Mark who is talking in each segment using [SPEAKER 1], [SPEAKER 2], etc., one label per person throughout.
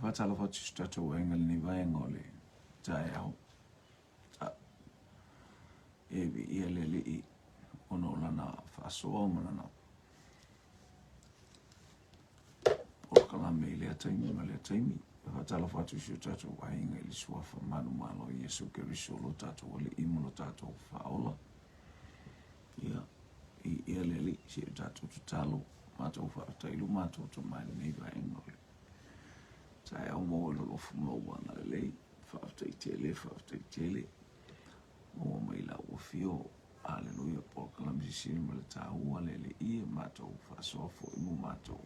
[SPEAKER 1] Fatala fatu tatou engal ni vaenga o le tae au. Evi ia le li ono lana whaasoa o lana porkalame i lea taimi ma lea taimi. Fatala fatu si o tatou vaenga i le suafa manu malo i Yesu Keriso lo tatou wale imo lo tatou whaola. Ia le li si o tatou tutalo matou whaatailu matou to maile nei vaenga o le. Tae au mo lo lofu mauanga le lei. Whaatai tele. O mai la o fio. Aleluia. Porkalame si sini ma le tāua le le ia matou whaasofo imu matou.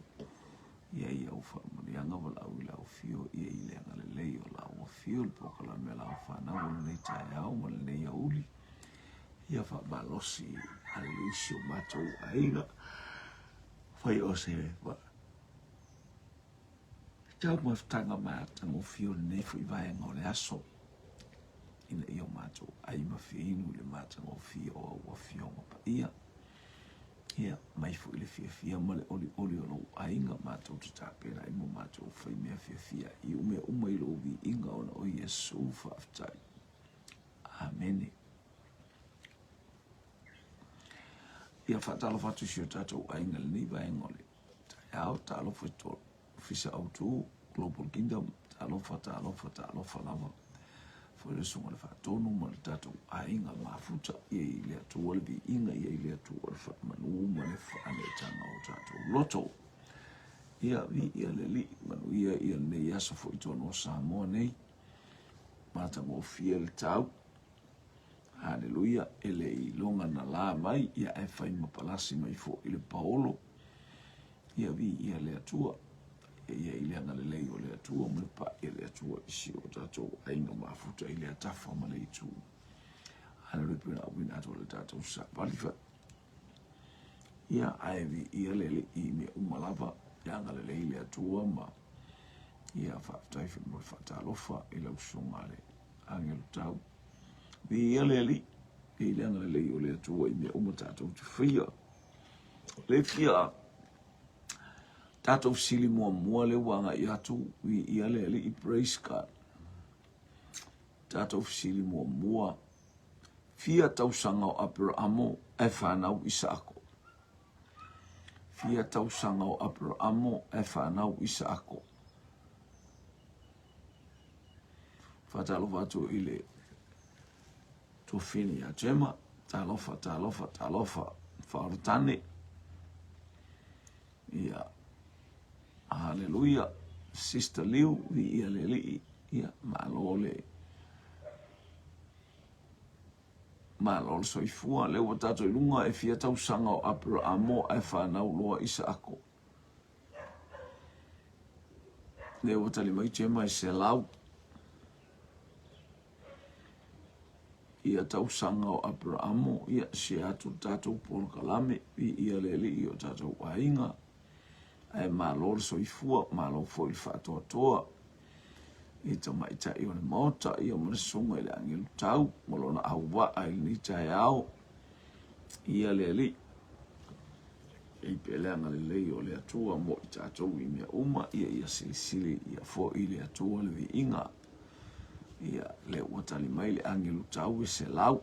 [SPEAKER 1] Ia au whaamanianga wa lau I lau fio. Ia I leanga le lei o lau o fio. Porkalame lau whanau le nei tae au ma le nei auli. Ia whaamalosi aleluisio matou aiga. Whai o se wa. Tau maftanga mata mo fio nei fui vaenga o le aso. Ina ia matou ai mawhiinu le mata mo fio o fio pa ia. Ia mai fu le fia ma le oli o lo ainga matou te tapera I mo matou whai mea fia. I ume I lo vi inga ona o Yesu whaaftai. Amen. Ia whatalo whatu si o tatou ainga le nei vaenga o le. Tai au talo whaitolo. Fisa au tu Global Kingdom talofa lava foi le sunga le whaatonu ma le tatou ainga mafuta I le atua le vi inga I le atua le whaamanu ma le whaane tanga o tatou loto ia vi ia le li manu ia nei asa foi tono o Samoa nei mata mo fia le tau Haleluia ele I longa na la mai ia e whai mapalasi mai fo I le paolo ia vi ia le atua ia I leanga le lei o le atua ma le pa I le atua isi o tatou ainga mafuta I le atafa ma le itu. Ana ripu na wina ato le tatou sa palifa. Ia aivi ia le le I me umalava leanga le lei le atua ma ia whaafutaifi mo le whaatalofa I le usunga le angelu tau. Vi ia le li I leanga le lei o le atua I me umatatou te fia. Le fia tatou sili mua le wanga I atu ia le I praise God. Tatou sili mua fia tausanga o Abrahamo e whanau Isaako. Fia tausanga o Abrahamo e whanau Isaako. Whatalo watu I le tofini a jema talofa whaarutane. Ia Hallelujah. Sister Liu, vi ia le li, ia malo soifua, le wa tato ilunga e fia tau sanga o Abrahamo e whanau loa Isaako. Le wa tali mai jema e se lau. Ia tau sanga o Abrahamo, ia se atu tato porkalame, vi ia le li o tato wainga. E malo soifua, malo foi whaatoa. I ta mai ta I o le mota, I o mre sunga I le angelu tau, molona awa ai ni tai au. Ia le li. I peleanga le lei o le atua mo I tatou I mea uma, ia silisili, ia fo I le atua le vi inga. Ia le watali mai le angelu tau I se lau.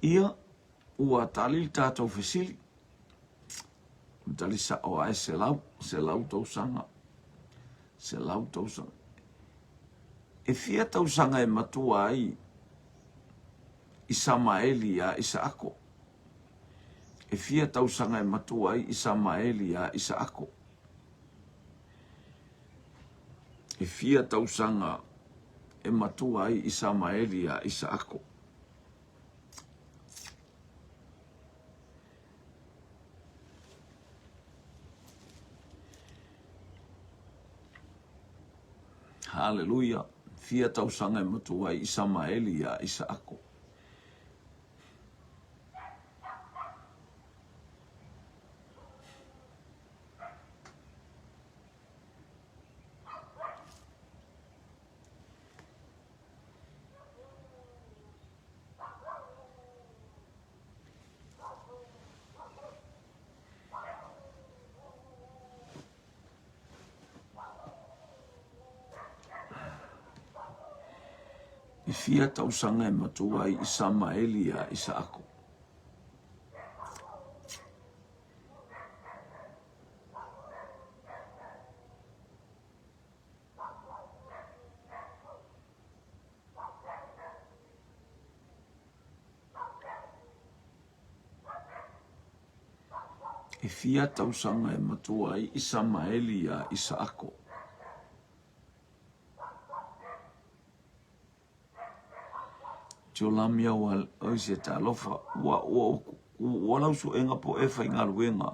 [SPEAKER 1] Ia ua tali tatou fesili. Tali sa o ai se lau tau sanga. E fia tau sanga e matua ai I Samaeli a Isaako. E fia tau sanga e matua ai I Samaeli a Isaako. E fia tau sanga e matua ai I Samaeli a Isaako. Hallelujah. Fia tau sanga e matua I Samaeli a Isaako. fia tausanga e matua I Samaeli a Isaako. E fia tausanga e matua I Samaeli a Isaako. Cholamia wal oise talofa wa su enga po e fainga luenga.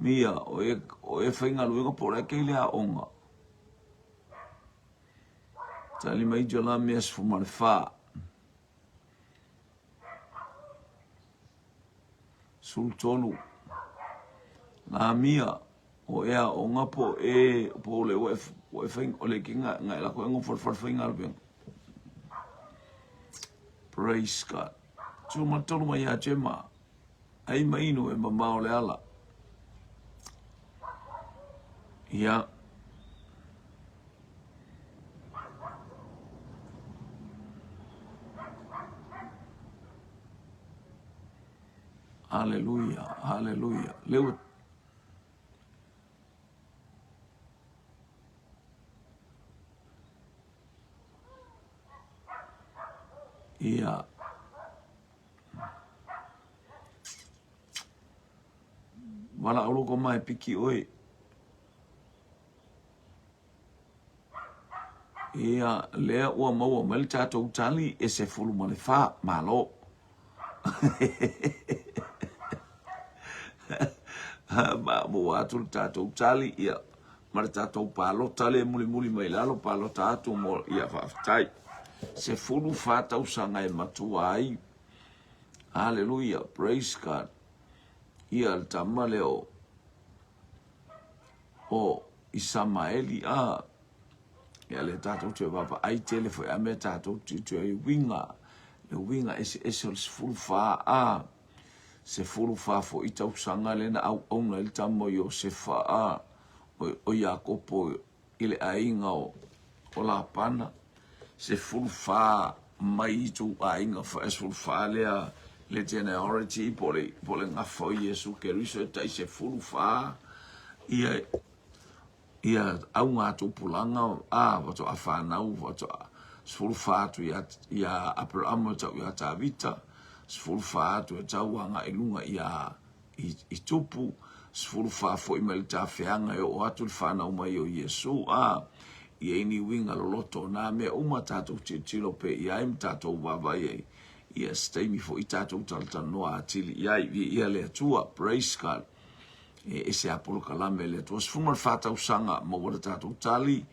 [SPEAKER 1] Mia o e fainga luenga po re ke lea onga. Tali mai cholamia sfumar fa. Sul tolu. La mia o ea onga po le o e fainga o le kinga ngai la ko enga for fainga luenga. Praise God. So matolu mai a chema. Ai maino e mamao le ala. Ia. Hallelujah. Hallelujah. Leo. Ia. Wala alo ko mai piki oi. Ia lea ua maua mali tātou tali e se fulu ma le wha malo. Ma mo atu tātou tali ia. Ma le tātou palo tali e muli mai lalo palo tātou mo ia whaftai. Se fulu whātau sanga e matua ai. Hallelujah. Praise God. Ia le tama leo. O Isamaeli a. Ia le tātou te wapa ai tele foi a me tātou te winga. Le winga ese o se fulu wha a. Se fulu wha fo I tau sanga lena au auna il tamo yo se wha a. O Iakopo ile ainga o la pana. Se fulu wha mai I tu ainga wha e fulu wha lea le generosity po le ngafo I Yesu Keriso e tai se fulu wha. Ia au ngā tupulanga wato a whanau, wato a sfulu whātu ia Abraham tau ia Tavita, sfulu whātu tau anga ilunga ia I tupu, sfulu whāfo I mali tā whianga o atu le whanau mai o Yesu, ia ini winga loloto nā mea uma tātou tilo pe ia im tātou wawai ia steimi fo I tātou talatanoa atili ia le atua, praise God. E se apolo kalame le tua sfumar fata usanga mo wada tātou tali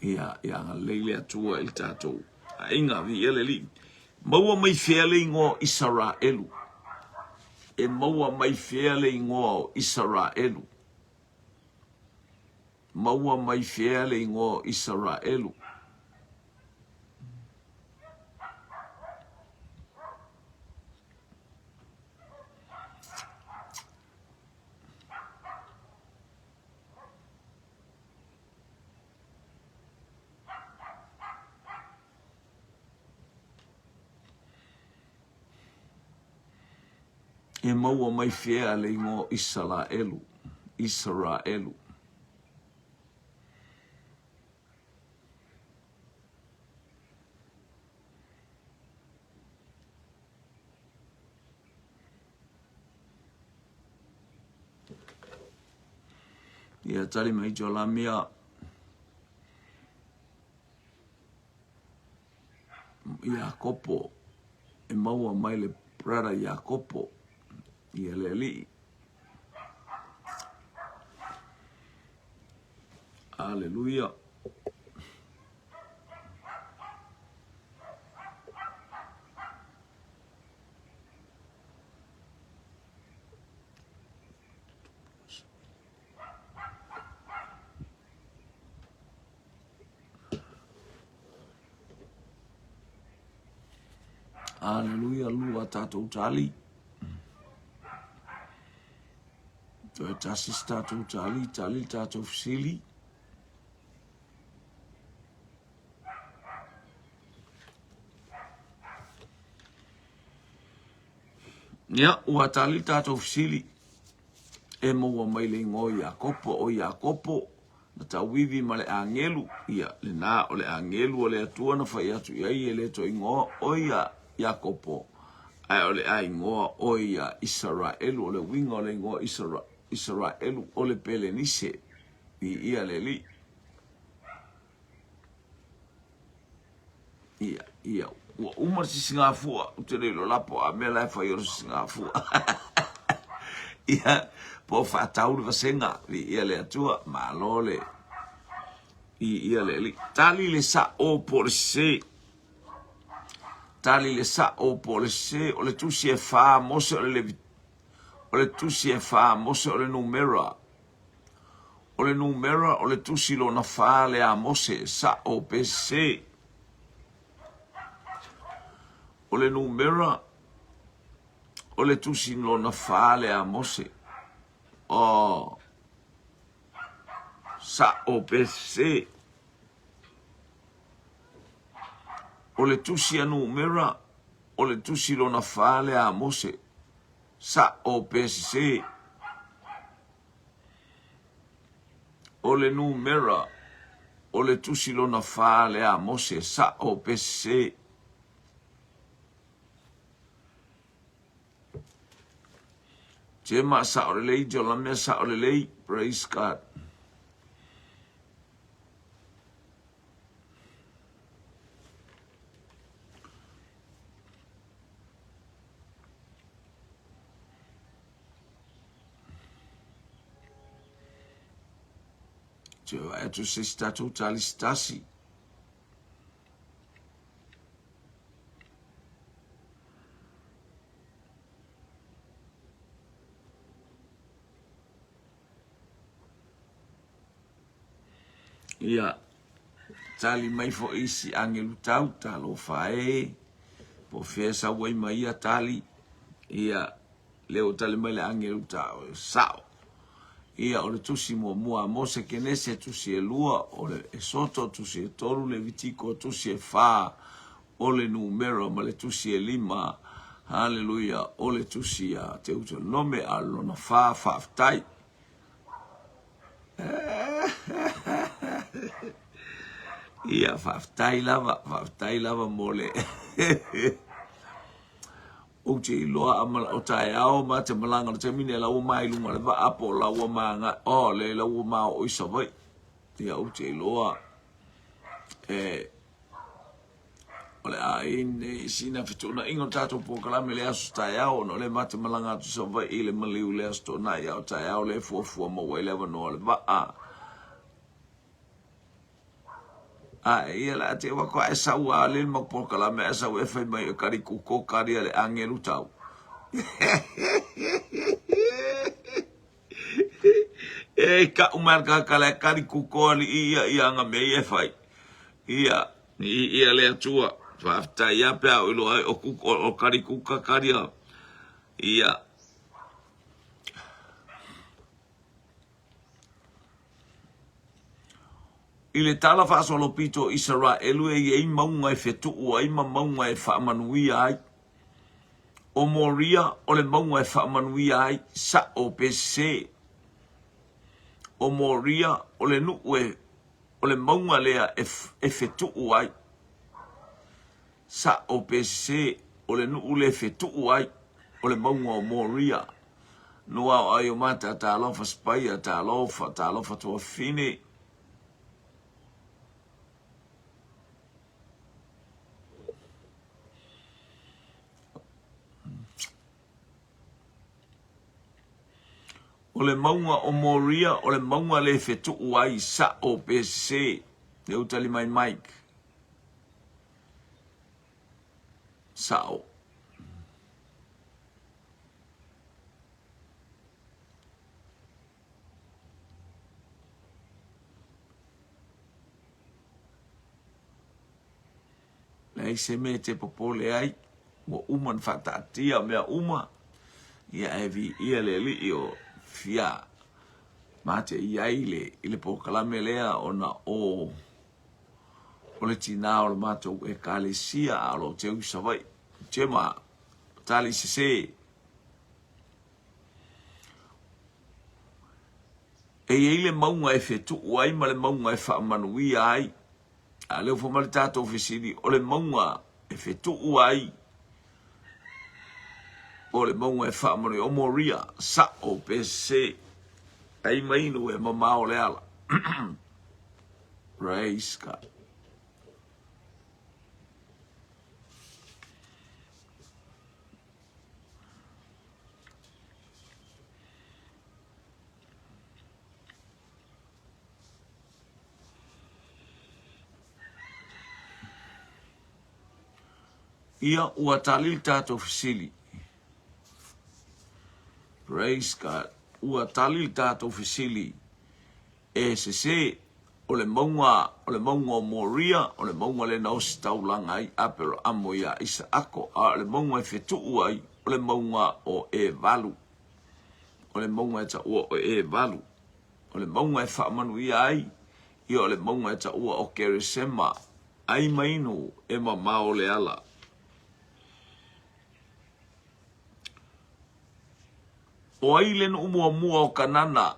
[SPEAKER 1] ia nga leile atua il tātou a inga vi ele li maua mai feale ingo Israelu e maua mai feale ingo Israelu maua mai feale ingo Israelu e maua mai feale ingo Israelu ia tali mai jolamia Iakopo e maua mai le brother Iakopo ia le li Hallelujah. Hallelujah, lua tātou tali. Toi tasis tātou tali tātou fisili. Ia ua tali tatou fisili e maua mai le ingo o Iakopo na tauivi ma le angelu ia le nā o le angelu o le atua na whai atu iai e le to ingoa o Iakopo ai o le a ingoa o Israelu o le winga o le ingoa Israelu o le Pelenise i ia le li ia ua umar si Singafua o te relo lapo a mea lai whai o Singafua ia po whaatauru vasenga ia le atua ma lole ia le li tali le sa o polise tali le sa o polise o le tusi e wha mose o le tusi e wha mose o le numera o le tusi lo na wha le a mose sa o pese o le numera o le tusi lo na wha le a mose o sa o pese o le tusi anu mera o le tusi lo na fale a mose sa o pese o le nu mera o le tusi lo na fale a mose sa o pese Jema sa o le lei jo la me sa o le lei praise God Jo e tu se statu tali stasi ia tali mai fo isi angelu tau talo fae po fesa wai mai ia tali ia leo tali mai le angelu tau sao ia o le tusi mua mose kenese tusi e lua o le soto tusi e toru le vitiko tusi e fa o le numero ma le tusi e lima haleluia o le tusi a te uto nome alo na fa tai ia tai lava mole o te loa amala o tai ao ma te malanga te mine la o mai lunga le va apo la o manga o le la o ma o isa vai ia o te loa o le ai ne sina fituna ingo tato po kala me le asu tai ao no le mate malanga tu sa vai ile maliu le asu na ia o tai ao le fu mo we le no le va ia la te wa ko esa wa le mo po kala me esa we fa mai kari ku ko kari le angelu tau ka umar ka kala kari ku ko ia nga me e fai ia le atua fa ta ia pe o lo o ku o kari ku ka kari ia ile tala fa solo pito Israelu e maunga e fetu o e maunga e fa manuia ai o moria o le maunga e fa manuia ai sa o pese o moria o le nuue o le maunga lea e fetu ai sa o pese o le nuu le fetu ai o le maunga o moria noa ai o mata ta alofa spaia ta alofa to fine o le maunga o moria o le maunga le fetu ai sa o pese le utali mai Mike sao le se me te popole ai o uman fatatia mea uma ia evi ia le li o fia mate ia ile po kalame lea ona o le tina o le mato e kalesia alo te usawai tema tali se E ile maunga e fetu ai ma le maunga e whaamanuia ai. A leo whamare tātou whisiri o le maunga e fetu ai. O le maunga e whaamanu o moria sa o pese. Ai mainu e mamao le ala. Praise God. Ia ua talil tātou whisili. Praise God. Ua talil tātou whisili. E se o le maunga o moria, o le maunga le naosi taulanga ai, apero amo ia isa ako, a le maunga e fetuu ai, o le maunga o e valu. O le maunga e ta ua o e valu. O le maunga e whaamanu ia ai, ia o le maunga e ta ua o keresema, ai mainu e mamao le ala. O ai len mua o kanana.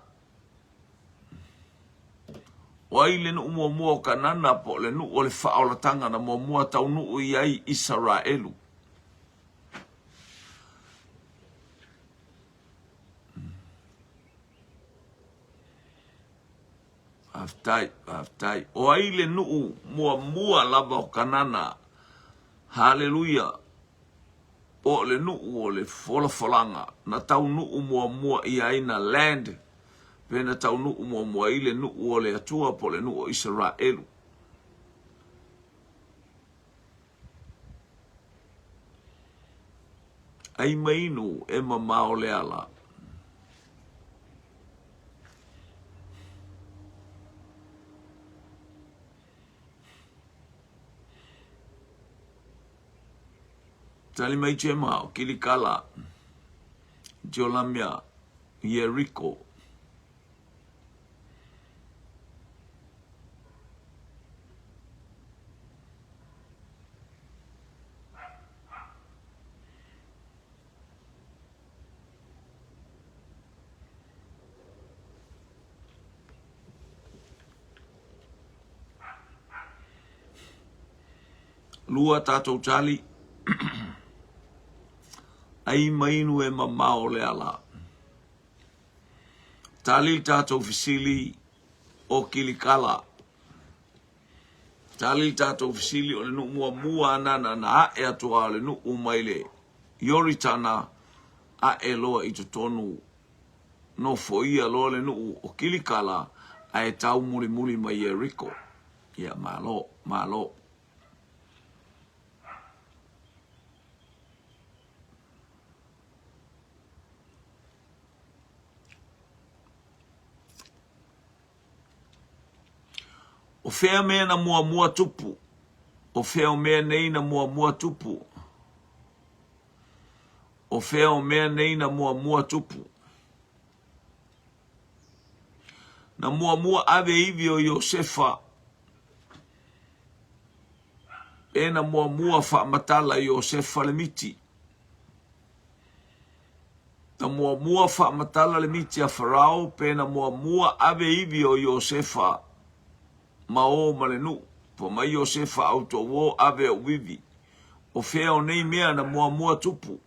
[SPEAKER 1] O ai len mua o kanana po le nu o le whaolatanga na mua tau nu i ai Israelu. Aftai. O ai le nu mua lava o kanana. Hallelujah. O le nu o le folanga na tau nu mua i ai na land. Pena tau nu mua i le nu o le atua po le nu o Israelu. Ai mainu e mamao le ala. Tali mai chema o Kilikala, Jolamia, Jericho. Lua tātou tali. Ai mainu e mamao le ala. Tali tātou fisili o Kilikala. Tali tātou fisili o le nu mua anana na a e atua le nu umaile. Yoritana a e loa i tonu. No foia loa le nu o Kilikala a e tau muli mai Jericho. Ia malo. O fea mea na mua tupu. O fea mea nei na mua tupu. O fea mea nei na mua tupu. Na mua ave ivi o Yosefa. E na mua whaamatala Yosefa le miti. Na mua whaamatala le miti a Farao. Pe na mua ave ivi o Yosefa. Ma o malenu, po mai Yosefa auto wo ave o vivi. O fea o nei mea na mua tupu.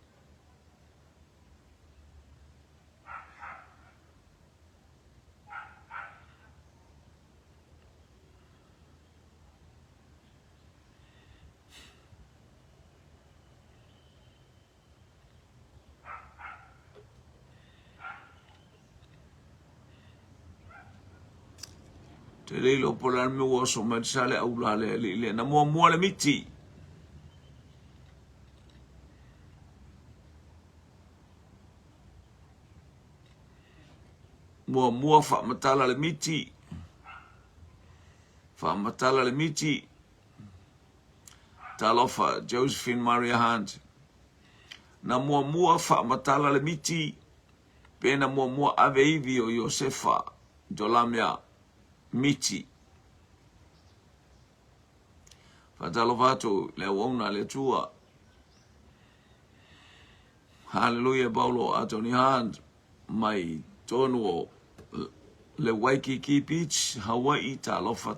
[SPEAKER 1] Te leilo pola me wo so me sale au la le na mua le miti. Mua fa matala le miti. Fa matala le miti. Talofa Josephine Maria Hunt. Na mua fa matala le miti. Pe na mua ave ivi o Yosefa Jolamia miti. Fatalovato le wona le tua. Hallelujah Paulo Atoni Hunt mai tonu le Waikiki Beach, Hawaii, talofa,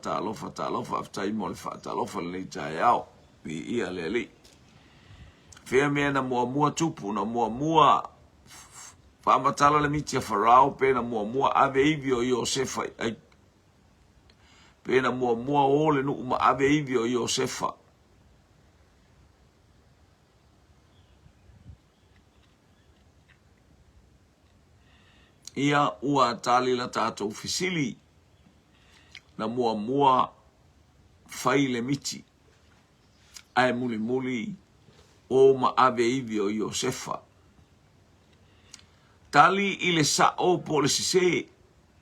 [SPEAKER 1] aftai mo le talofa le tai au, ia le li. Fea mea na mua tupu, na mua whamatala le mitia Farao, pe na mua ave iwi o Iosefa, pe na mua ole nu uma ave iwi o Iosefa. Ia ua tali la tātou fisili na mua fai le miti. Ai muli o ma ave iwi o Iosefa. Tali i le sa'o po le sise.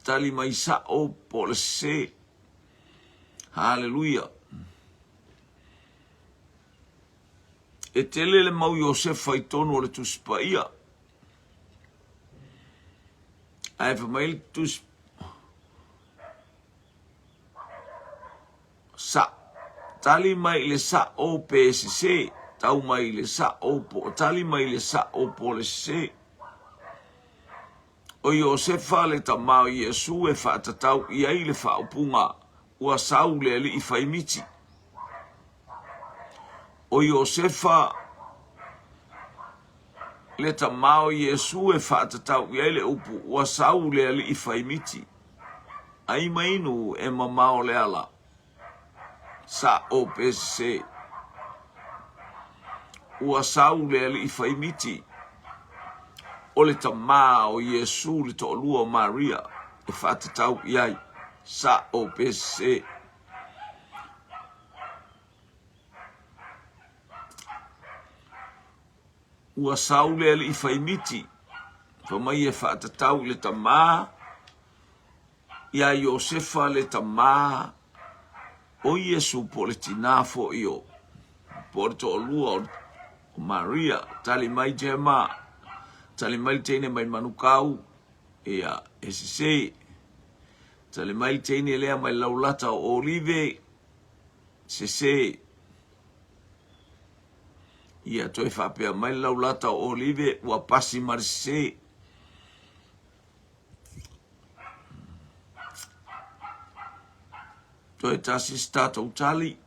[SPEAKER 1] Tali mai sa'o po le sise. Hallelujah. E tele le mau Iosefa i tonu o le tuspa ia. Ai fa mai tus sa tali mai le sa o PSC tau mai le sa o po tali mai le sa o po le se o Iosefa le tamau Yesu e fa tatau ia i le fa upunga ua sau le ali i faimiti o Iosefa le tamau Yesu e fa tatau ia le upu ua sau le ali i faimiti ai mainu e mamao le ala sa o PSC ua sau le ali i faimiti o le tama o Yesu le to'olua o Maria e whātatau iai sa o PSC ua sau le ali i faimiti whamai e whātatau le tama ia Iosefa le tama o Yesu po le tina fo io po le to'olua o Maria tali mai jema tali mai teine mai manukau ia esise tali mai teine lea mai laulata o olive sese ia toi whapea mai laulata o olive ua pasi marise toi tasi stato tali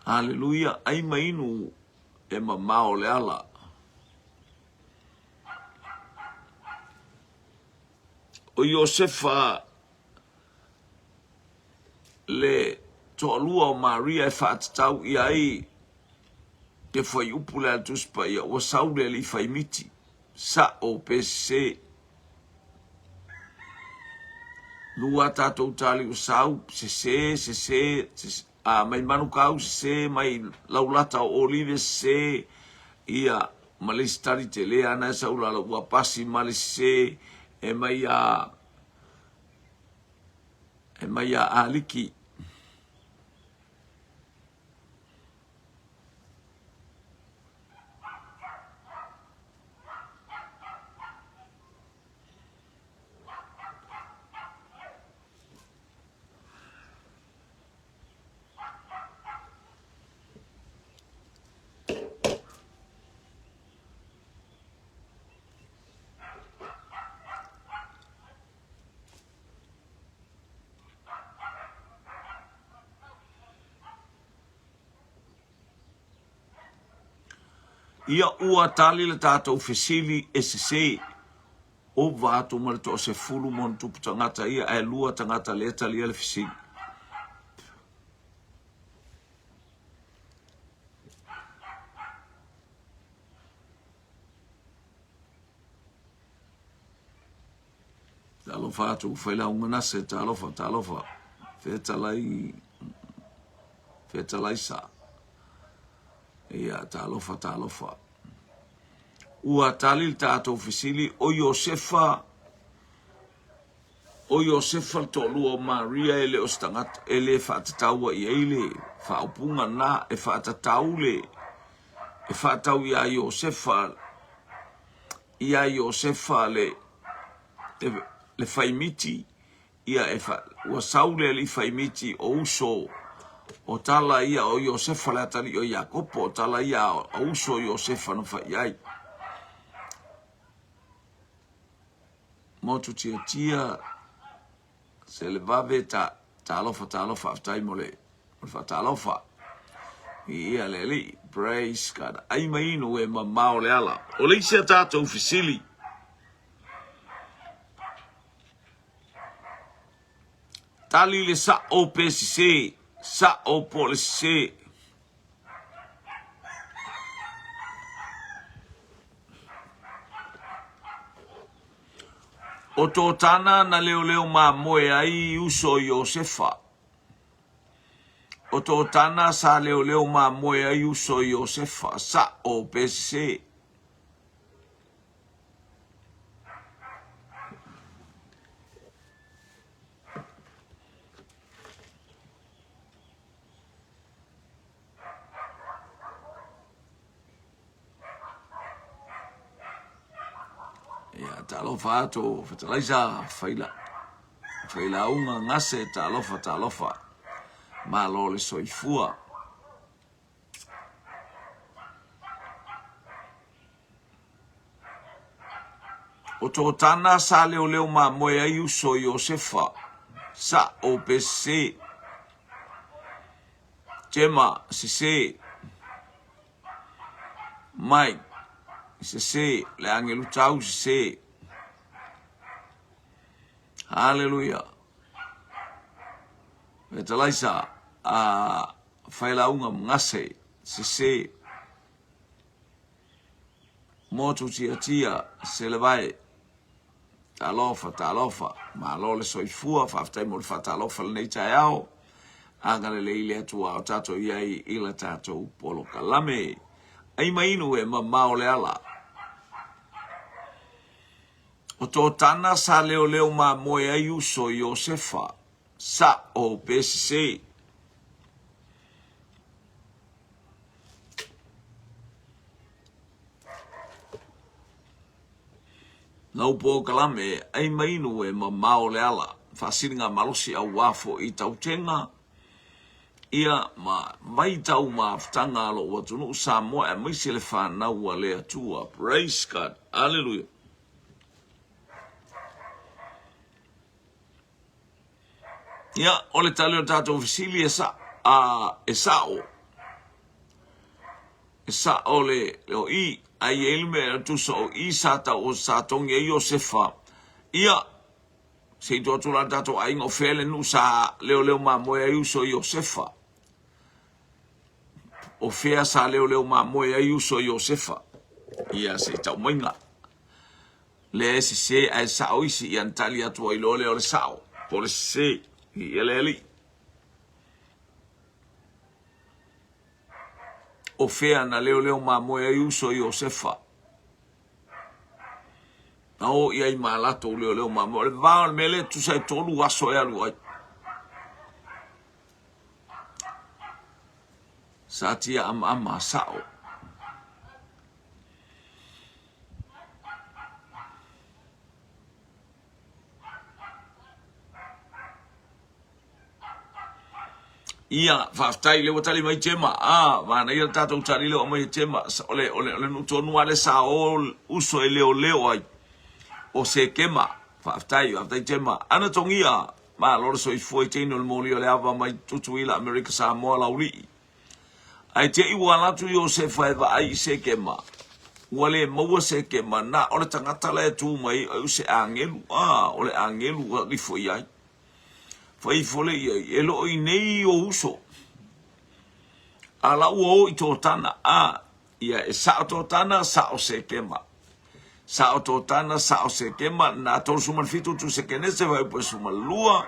[SPEAKER 1] Hallelujah ai mainu e mamao le ala. O Iosefa le to'alua o Maria e whātatau i ai te whai upu le atuspa ia ua sau le li whaimiti sa o PSC. Lua tātou tali o sau se mai manukau se mai laulata o olive se ia malistari te lea na sa ula ua pasi malise e mai aliki ia ua tali le tātou fesili SC o vātu ma le toa se fulu mon tupu tangata ia e lua tangata le tali le fesili. Talo vātu whaila unganase talofa fetalai sa. Ia talofa. Ua talil tātou fisili o Iosefa to'olua o Maria ele o stangata ele whaatataua i eile whaupunga na e whaatatau le e whaatau ia Iosefa le whaimiti ia ua saule li whaimiti o uso o tala ia o Iosefa le atali o Iakopo o tala ia o uso Iosefa no whaiai. motu tia se le vave ta alofa aftai mole fa ta alofa ia le li praise God ai mai no e mamao le ala o le sia tatou fisili tali le sa o PCC sa o police o tō tana na leo ma moe ai uso Iosefa. O tō tana sa leo ma moe ai uso Iosefa sa o PCC. Ya talofa to fatalaisa faila unga ngase talofa ma lo le soifua o tō tana sa leo ma moe ai uso Iosefa sa o PCC Jema sise Mike sise le angelu tau sise haleluya betalaisa faila unga ngase sise motu tia se le vai talofa ma lo le soifua faftai mo fa talofa le nei taiao agale le ile atua o tato iai ila tato polo kalame ai mainu e mamao le ala o tō tana sa leo ma moe ai uso Iosefa sa o PCC nau po kalame ai mainu e mamao le ala fasiringa malosi au wafo i tautenga ia ma vai tau ma aftanga alo watunu sa moe e maisi le whanau a le atua praise God hallelujah ia ole tali o tato ofisili e sao le o i ai elme tu so i sata o satongi e Iosefa ia se to tula tato ai ngofele nu sa leo ma moe ai uso Iosefa o fea sa leo ma moe ai uso Iosefa ia se tau mainga le se ai sao isi i antali atu ai lole o le sao por se Ieleli o fea na leo ma moe ai uso Iosefa na o iai malato leo ma moe le vao mele tu sai tolu aso e alu ai sa tia ama sao ia faftai le watali mai Jema mana ia tatou tali le mai Jema ole no tonu ale sa ol uso leo ai o se kema faftai Jema ana tongia ma lo so foi tino le moli ole ava mai tutuila America sa mo lauli ai te I wala tu Iosefa eva ai se kema wale mo se kema na ole tangata le tu mai o se angelu ole angelu li foi ai fai fole e lo I nei o uso ala o I tōtana ia e sa o tōtana sa o se kema sa o tōtana sa o se kema na tolu sumar fitu tu se kenese vai po sumar lua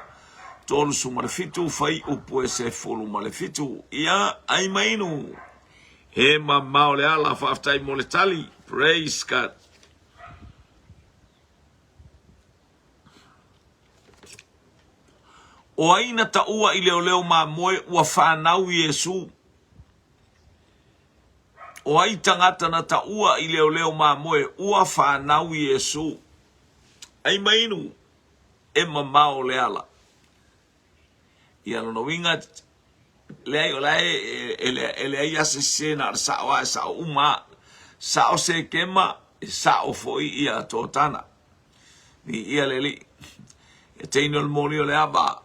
[SPEAKER 1] tolu sumar fitu fai upo e se folu male fitu ia ai mainu he mamao le ala faftai mole tali praise God o aina ta ua I leo ma moe ua whanau Yesu. O ai tangata na ta ua I leo ma moe ua whanau Yesu. Ai mainu e mamao le ala. Ia no winga le ai olae ele ai ase sena sa uma sa o se kema sa o foi ia tōtana. ia leli e teino le moli o le aba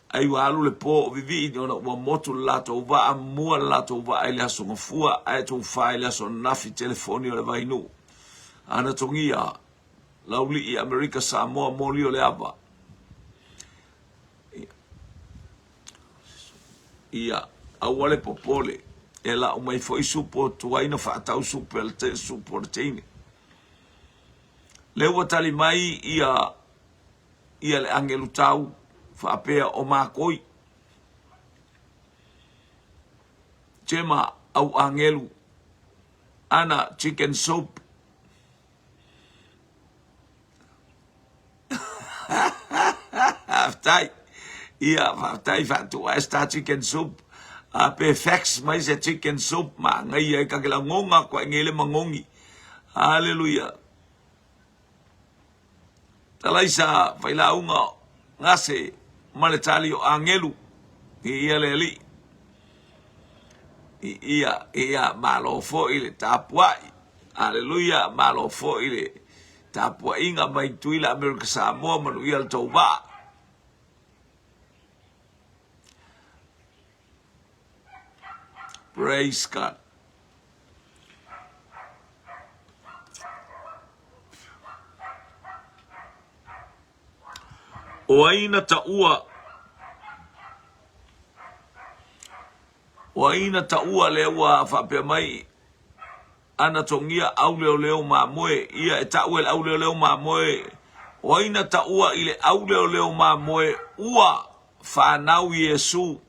[SPEAKER 1] ai walu le po vivi ona wa motu lato va mua lato va ai la so fua ai tu fai la so nafi telefoni o le vainu ana tongia lauli i America Samoa moli o le aba ia awale popole ela o mai foi supo tuaina fa tau super te supportine le watali mai ia le angelu tau fa apea o makoi chema au angelu ana chicken soup aftai ia aftai fa tu esta chicken soup ape fax mai se chicken soup ma ngai ai ka la ngonga ko ngele mangongi haleluya talaisa faila unga ngase maletali o angelu ia leli ia malo fo ile tapuai haleluya malo fo ile tapua inga mai tuila America Samoa manu ia toba praise God. O aina taua le ua whapea mai ana tongia au leo ma moe ia e taua le au leo ma moe o aina taua ile au leo ma moe ua whanau Yesu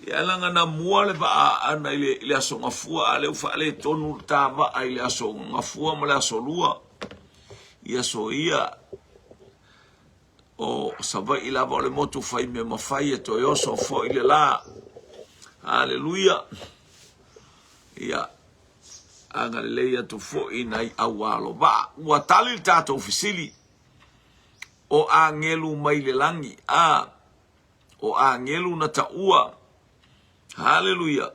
[SPEAKER 1] ia langa na mua le va ana ile aso ngafua ale ufa ale tonu tava ile aso ngafua ma le aso lua ia so ia o sava ila vole motu fai me mafai e to yoso fo ile la haleluya ia anga le ia to fo inai awalo ba ua tali tato ofisili o angelu mai le langi o angelu na taua haleluya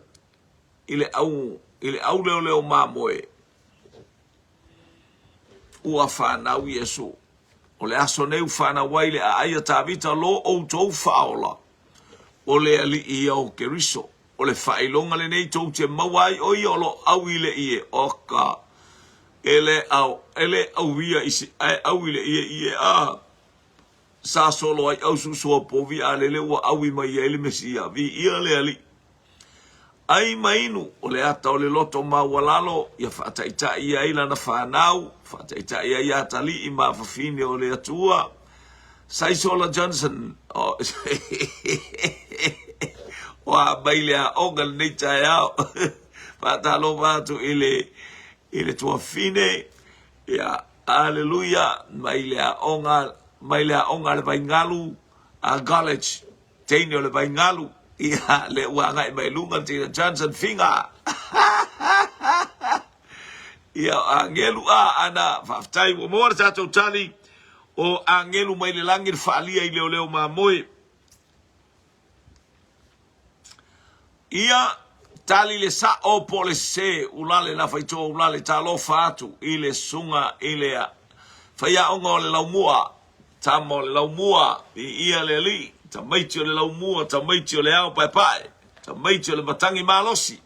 [SPEAKER 1] ile au leo ma moe ua whanau Yesu o le aso neu whanau waile a aia tawita lo o tau whaola o le ali ia o keriso o le whailonga le nei tau te mawai o i olo au ile ie oka ele au via isi au ile ie sa solo ai au susua povi a lele ua au i mai ele mesia vi ia le ali ai mainu o le ata o le loto mawalalo ia whaataita ia ila na whanau whaataita ia tali i mawhawhine o le atua Saisola Johnson o a baile a ongal neita iao whaatalo watu ile tua fine ia aleluya maile a onga le vaingalu a college teine o le vaingalu ia le wanga mai lunga Tina Johnson finga ia angelu ana faftai o mor tato tali o angelu mai le langir falia i leo ma moe ia tali le sa o polese ulale na faito ulale talo fatu ile sunga ile faya onga le laumua tamo le laumua ia le li tamaiti o le laumua, tamaiti o le ao pai, tamaiti o le matangi malosi.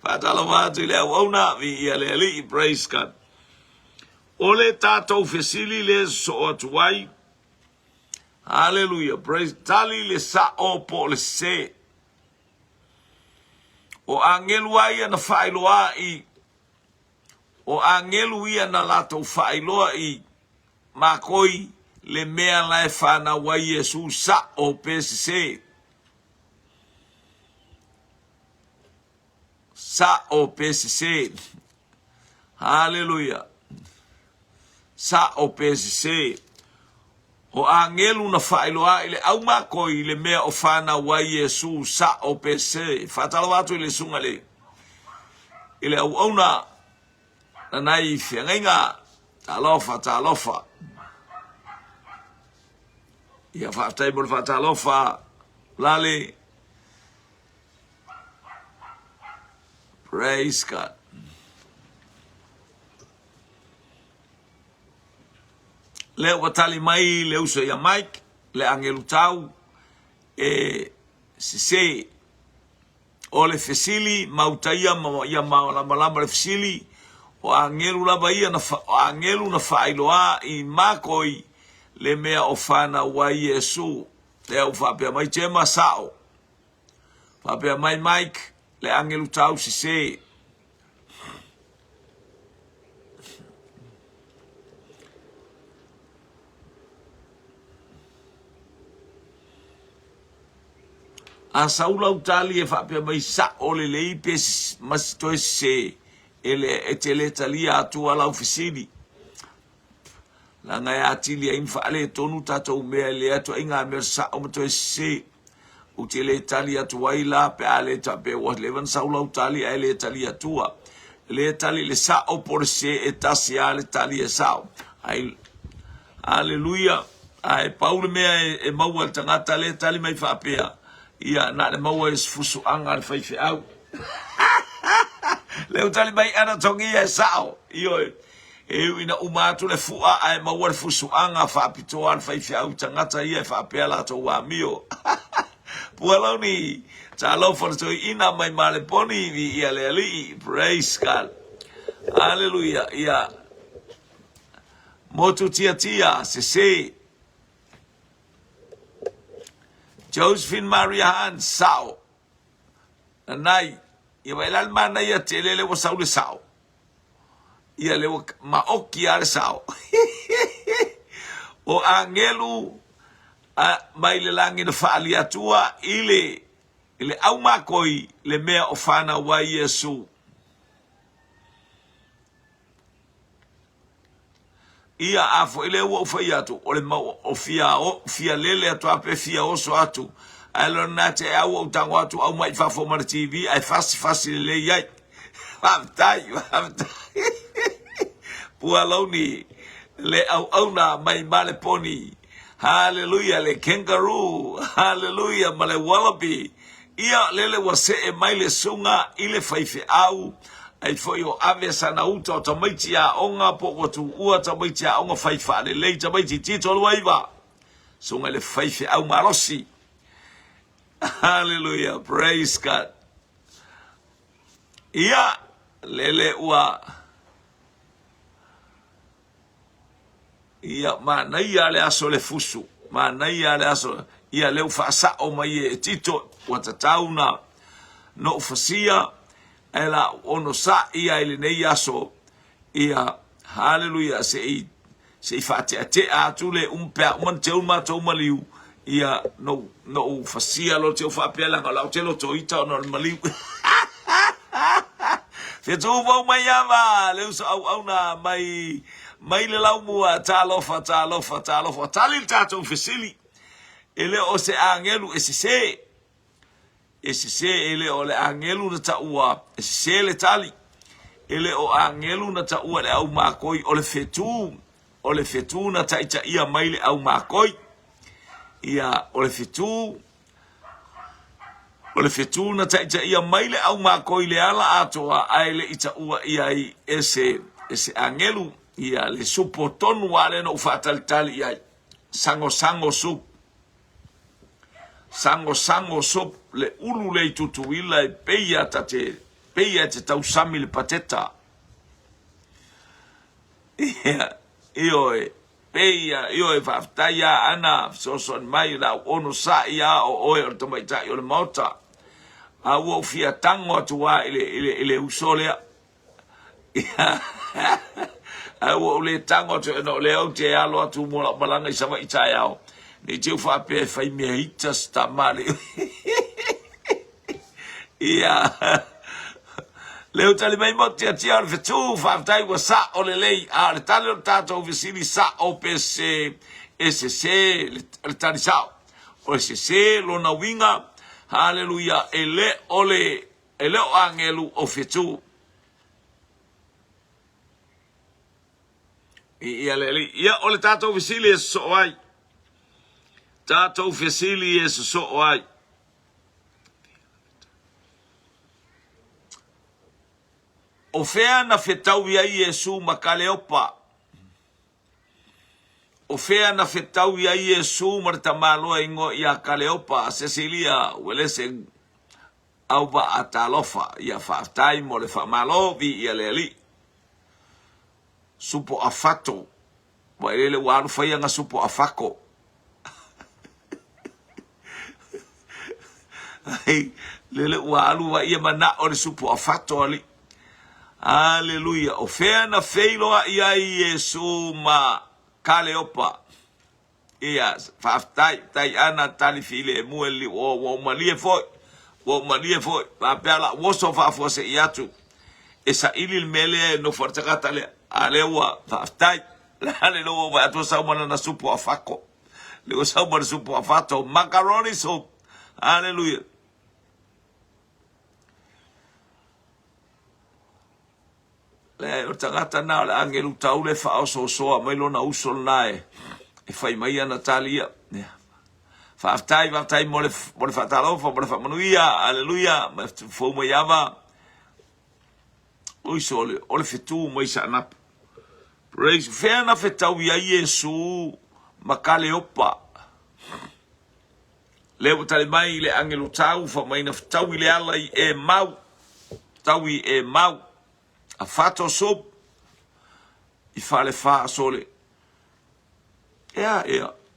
[SPEAKER 1] Whatala watu le au auna, vi ia le ali, praise God. O le tātou fesili le so atuai. Hallelujah, praise. Tali le sa o po le se. O angelu ai na whailoa i. O angelu ia na latou whailoa i. Makoi. Le mea lai whana wa Yesu sa o PCC. Sa o PCC. Hallelujah. Sa o PCC. O angelu na whailoa ile au mako ile mea o whana wa Yesu sa o PCC. Whatala watu ile sunga le. Ile au auna na nai whiangainga talofa. Ia whaatai mo le whaatalofa lale. Praise God. Le watali mai le uso ya Mike le angelu tau se o le fesili mautaia ya malama le fesili o angelu lava ia na angelu na failoa I makoi le mea o fana wa Yesu le au whapea mai te masao whapea mai Mike le angelu tau se a saula utali e whapea mai sa o le lei pe mas toi se ele tele talia atua la ofisini la ngai atili a infa ale tonu tatou mea le atua inga mea sa o toi se o tele talia atua ila pe ale tape was levan saula utali a ele talia atua le tali le sa o por se e tasi ale talia sao ai aleluia ai paule mea e maua tangata le tali mai whapea ia na le maua e fusu anga le whaife au leo tali mai ana tongi e sao io e ina umatu le fua ai maua le fusu anga whapitoa le whaife au tangata ia e whapea lato wa mio pualoni ta lofa to ina mai male poni ia le ali praise God hallelujah ia motu tia se Josephine Maria Han sao nai ia vai lan mana ia telele wa sao le sao ia le maoki ale sao o angelu a mai le langi de fali atua ile au makoi le mea o fana wa Yesu ia afo ile wo fai atu o le mau o fia lele atu ape fia oso atu alo nate au o tango atu au mai fafo mar TV ai fasi le yai vamtai pualoni le au na mai male poni hallelujah le kangaroo hallelujah male wallaby ia lele wase e mai le sunga ile faife au ai foi o ave sana uta o tamaiti a onga po o tu ua tamaiti a onga faifa le lei tamaiti tito luaiva sunga le faife au marosi hallelujah praise God ia lele ua ia mana ia le aso le fusu mana ia le aso ia le ufasa o mai e tito watatauna no ufasia ela ono sa ia ele nei aso ia hallelujah se fate ate atule umpe monte uma to maliu ia no fasia lo te fa pela ngala te lo to ita no maliu se tu vo mai ava le uso au na mai le lau mua talofa talil tato fesili ele o se angelu ese ele o le angelu na taua ese le tali ele o angelu na taua le au makoi o le fetu na taita ia maile au makoi ia o le fetu na taita ia maile au makoi le ala atoa aile itaua ia i ese angelu ia le supo tonu wale no fatalitali ia sango sup le ulu le tutuila e peia te tausami le pateta io e faftaya ana soson mai la ono sa ia o o tomaita o le mota a wo fia tango atua ile usolea a wo le tango to no le o te alo atu mo malanga I sama itayao ni te fa pe fai me hita sta male ia leo tali mai mo te tia fe tu fa tai wa sa o le lei a le tali o tato visini sa o pese ese le tali sa o ese lo na winga hallelujah ele o angelu o fetu ia o le tato visili e so ai tato visili e so ai o fea na fetau ia Yesu makaleopa. O fea na fetau ia Yesu martamalo ingo ia kaleopa Cecilia welese au ba atalofa ia fa'atai mo le fa'amalo vi ia leli. Supo afato. Wa ele waru fai nga supo afako. Ai lele walu wa ia mana o le supo afato ali. Hallelujah. O fea na feiloa ia Yesu ma kaleopa. Ia fa'atai tai ana tali file mueli o malie foi. O malie foi. Pa pela woso fa fose iatu. Esa ili mele no fortakata le alewa fa'atai. Le no va to sa mana na supo afako. Le sa mana supo afato macaroni soup. Hallelujah. Le o tagata na le angelu tau le fa so so mai lo na usol nae. E fai mai ana talia. Fa'atai mo le fatalo mo le famanuia. Hallelujah. Ma fo mo yava. Oi sole o le fitu mo isa na. Praise fea na fetau ia Yesu makaleopa. Leo tale mai le angelu tau fa mai na fetau le ala I e mau. Tau I e mau. A fato sop. I fale fa sole. Ea.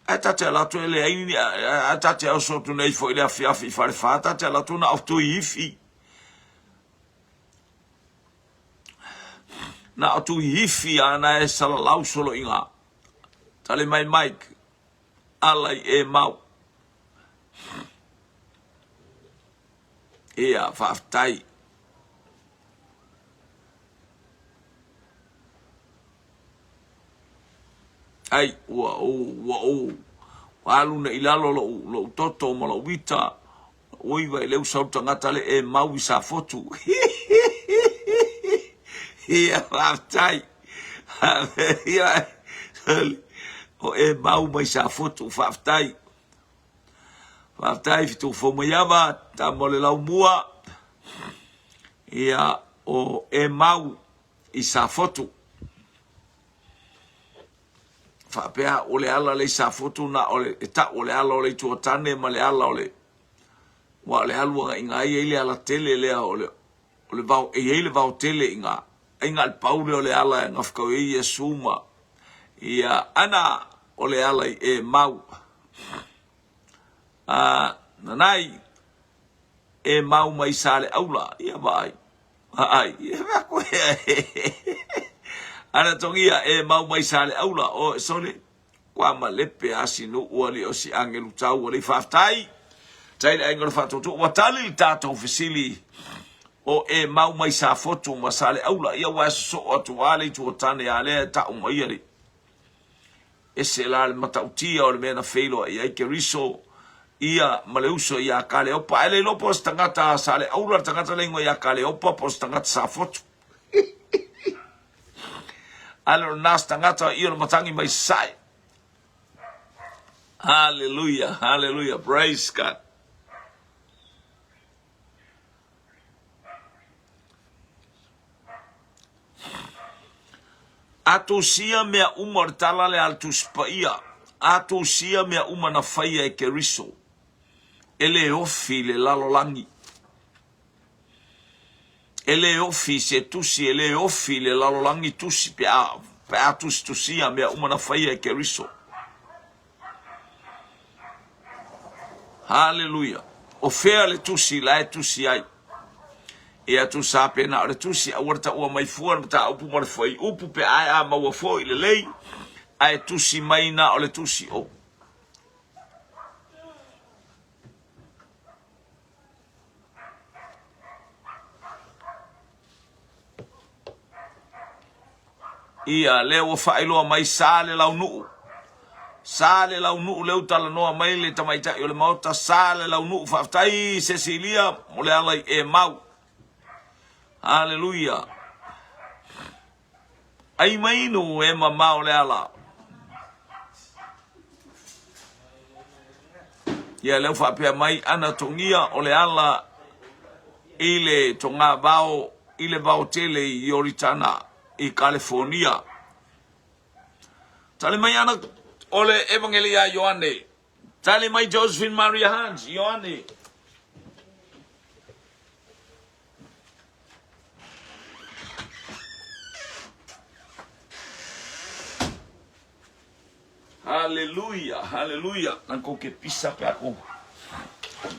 [SPEAKER 1] A tate la tu le aini a tate au so tu nei fo ile a fiafi I fale fa tate la tu na auto ifi. Na atu hifi ana e salalau solo inga. Tale mai Mike. Alai e mau. Ea fa'aftai. Ai wa alu na ilalo lo toto mo lo wita. Oi vai leu sauta ngatale e mau I sa fotu. Ia fa'aftai. Ia o e mau mai sa fotu fa'aftai. Fa'aftai fitu fo mo yava ta mo le lau mua. Ia o e mau I sa fotu. Fa'apea o le ala le sa fotu na o le ta o le ala o le tuatane ma le ala o le. Wa le alua inga I le ala tele lea o le vau e le vau tele inga. Inga al paule o le ala ngafkau I Yesu ma. Ia ana o le ala e mau. Nanai e mau mai sale aula. Ia vai. Ai. Ia koe. Ana tongia e mau mai sale aula. O sole. Kwa malepe asinu uali o si angelu tau o le fa'aftai. Taile angelu fa'atoto. Watali li tato fisili. O e mau mai sa foto ma sale aula ia wa so o tu wale tu tane ale ta o mai ali e se la le matautia o le mena feilo ia ke riso ia maleuso ia kale o pa ele lo pos tangata sale aula tangata lengo ia kale o pa pos tangata sa foto alo nas tangata ia lo matangi mai sai. Hallelujah, praise God. Atusia mea uma tala le altuspaia. Atusia mea uma na faia e keriso. Ele ofi le lalolangi. Ele ofi se tusi, ele ofi le lalolangi tusi pe atus tusia mea uma na faia e keriso. Hallelujah. Ofea le tusi la e tusi ai. E atu sa pena o le tusi a warta ua mai fua ta upu mar foi upu pe ai a maua foi le lei ai tusi mai na o le tusi o ia le o failo mai sale lau nu le utala noa mai le tamaita o le mauta sale lau nu faftai Cecilia mo le alai e mau. Hallelujah. Ai mai no e mama o le ala. Ia leu fa pe mai ana tongia o le ala ile tonga bao i le vaotele i Oritana i California. Tale mai ana ole Evangelia Ioane. Tale mai Josephine Maria Hans Ioane. Haleluya, haleluya. Nangko ke pisa pe ako.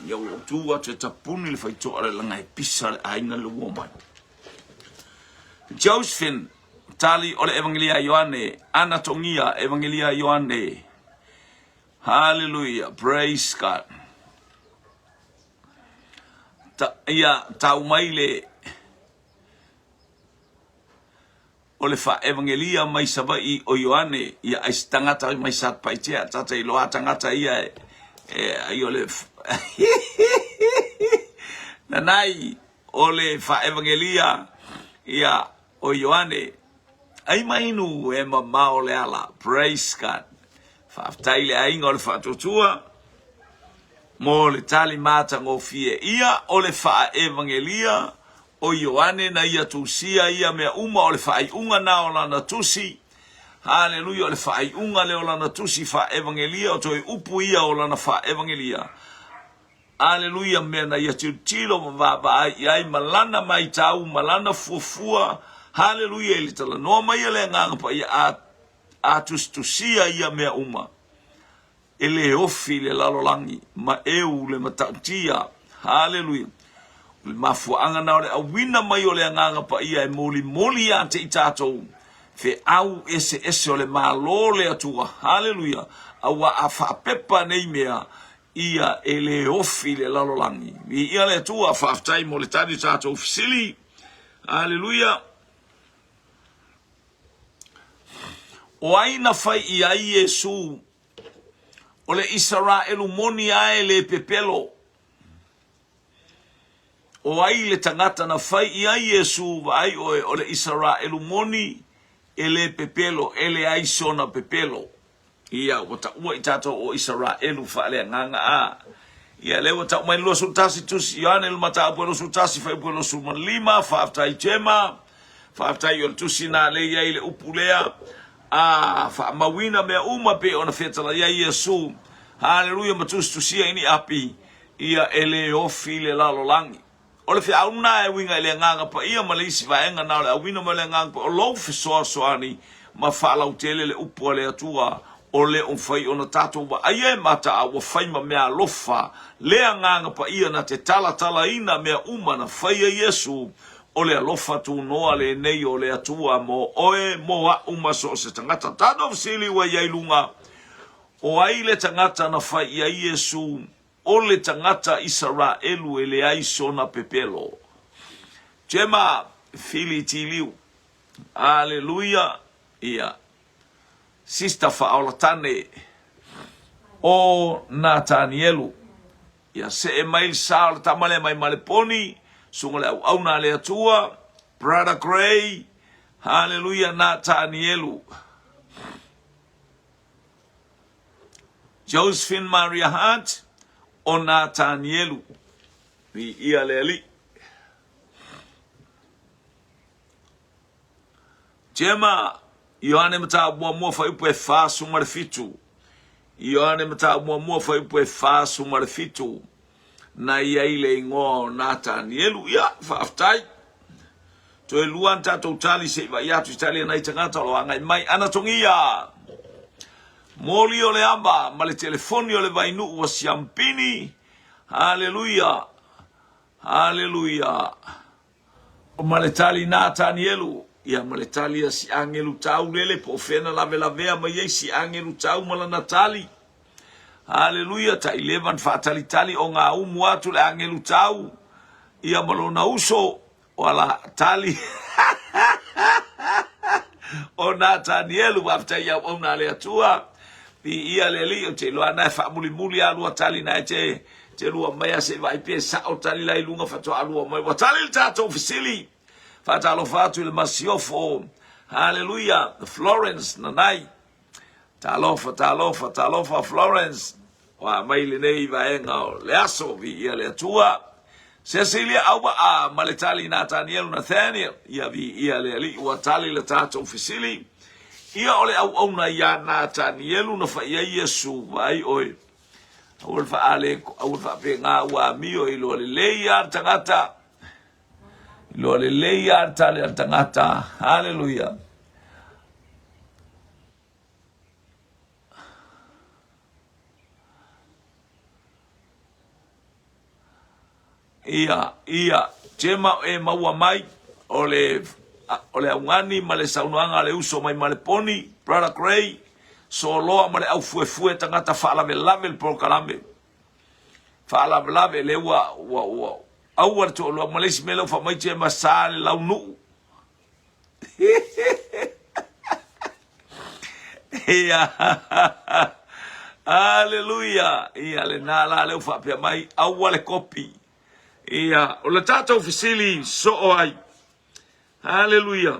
[SPEAKER 1] Yo tua te tapuni le faito ale langa e pisa le aina le woman. Josephine tali ole Evangelia Ioane, Anatongia Evangelia Ioane. Hallelujah, praise God. Tau maile ole fa Evangelia mai sabai o Ioane ia aistangata mai sat paitea tata ilo atangata ia ai ole nanai ole fa Evangelia ia o Ioane ai mainu e mama ole ala, praise God. Fa taile ainga ole fa tutua mo le tali mata ngofie ia ole fa Evangelia o Ioane na ia tusia ia mea uma ole fa ai unga na ola na tusi. Haleluya, ole fa ai unga le ola na tusi fa Evangelia o toi upu ia ola na fa Evangelia. Haleluya, mea na ia tilo mavaba ai malana mai tau malana fuafua. Haleluya, ili tala noa mai ele nganga pa ia a tusia ia mea uma. Ele ofi le lalolangi ma eu le matautia. Haleluya. Le mafuanga na ole awina mai ole nganga pa ia e moli ante i tātou. Fe au ese ole malole atua. Haleluya. Awa a whaapepa nei mea ia ele ofi le lalolangi. Ia le atua whaaftai mo le tani tātou fisili. Haleluya. O aina fai i ai Yesu. Ole Israelu moni ae le pepelo. O ai le tangata na fai i ai Yesu vai ole Israelu moni ele pepelo, ele ai sona pepelo. Ia wata ua i tato o Israelu fa le nganga a. Ia le wata mai lo sultasi tus Ioane le mata apuelo sultasi fa apuelo sulman lima fa aftai jema fa aftai yon tusi na le ia ile upulea. Fa mawina mea uma pe ona fetala ia Yesu. Haleluya, matus tusia ini api ia ele ofi le lalolangi. Ole fe auna e winga ele nganga pa ia malisi va enga na ole awina male nganga pa o lo fe soani ma fala utele le upo le atua ole on fai ona tato wa aye mata a wa fai ma mea lofa le nganga pa ia na te tala ina mea uma na fai Yesu ole alofa tu noa le nei ole atua mo oe mo a uma so se tangata tano sili wa yailunga o ai le tangata na fai ia Yesu ole tangata Israelu ele ai sona pepelo. Jema fili tiliu. Haleluya. Ia. Sista faaolatane o Nathanielu. Ia se e mail saal tamale mai maleponi. Sungole au na le atua. Brother Gray. Haleluya, Nathanielu. Josephine Maria Hart. O Nathanielu vi ia leli. Jema Ioane mata mua fa ipu e fasu marifitu. Ioane mata mua fa ipu e fasu marifitu. Na ia ile ingo Nathanielu ia fa aftai. To e luan tato utali se iwa iatu Italia na itangata lo angai mai Anatongia. Moli ole amba, ma le telefoni ole vainu ua siampini. Haleluya. Haleluya. O ma le tali Nathanielu. Ia ma le tali a si angelu tau lele po fena lavea ma iei si angelu tau ma la Natali. Haleluya. Ta ilevan fa tali o ngā umu atu le angelu tau. Ia malo na uso o ala tali. O Nathanielu wafta ia o na le atua. Ia leli o te loa nai wha muli alua tali nai te lua mea se vai pia sa o tali lai lunga whatoa alua mai. Wa tali le tato fisili. Whatalo whatu le masiofo. Hallelujah. The Florence na nai. Talofa Florence. Wa mai le nei vaenga o le aso vi ia le atua. Cecilia awa a maletali Nathaniel Nathaniel ia vi ia le ali ua tali le tato ofisili ia ole au na ia Nathaniel na fa ia Yesu vai oi au fa ale au fa pe nga wa mio ilo le leia tangata ilo le leia tali tangata haleluya. Ia, tema maua mai, ole aungani, male saunuanga, le uso mai male poni, Brother Gray, so loa male au fue tangata whaalame lave le polkalame. Whaalame lave le au warto loa malesi mele ufa mai tema sale lau nuu. Ia, hallelujah, ia le nala le ufa pia mai, au wale kopi. Ia, o le tata ofisili so o ai. Hallelujah.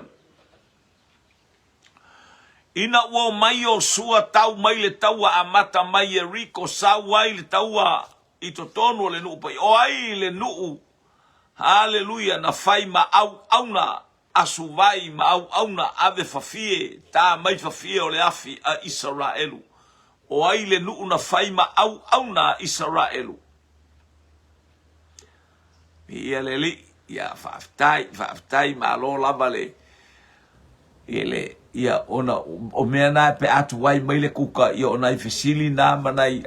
[SPEAKER 1] Ina ua mai o sua tau mai le taua amata mai e riko sau ai le taua i to tonu le nuu pai. O ai le nuu. Hallelujah. Na fai ma au auna asu vai ma au auna ave fafie. Ta mai fafie o le afi a Israelu. O ai le nuu na fai ma au auna Israelu. Ia leli, ia whaaftai ma lo lava le. Ia ona, o mea nai pe atu wai mai le kuka, ia ona i fesili nā manai,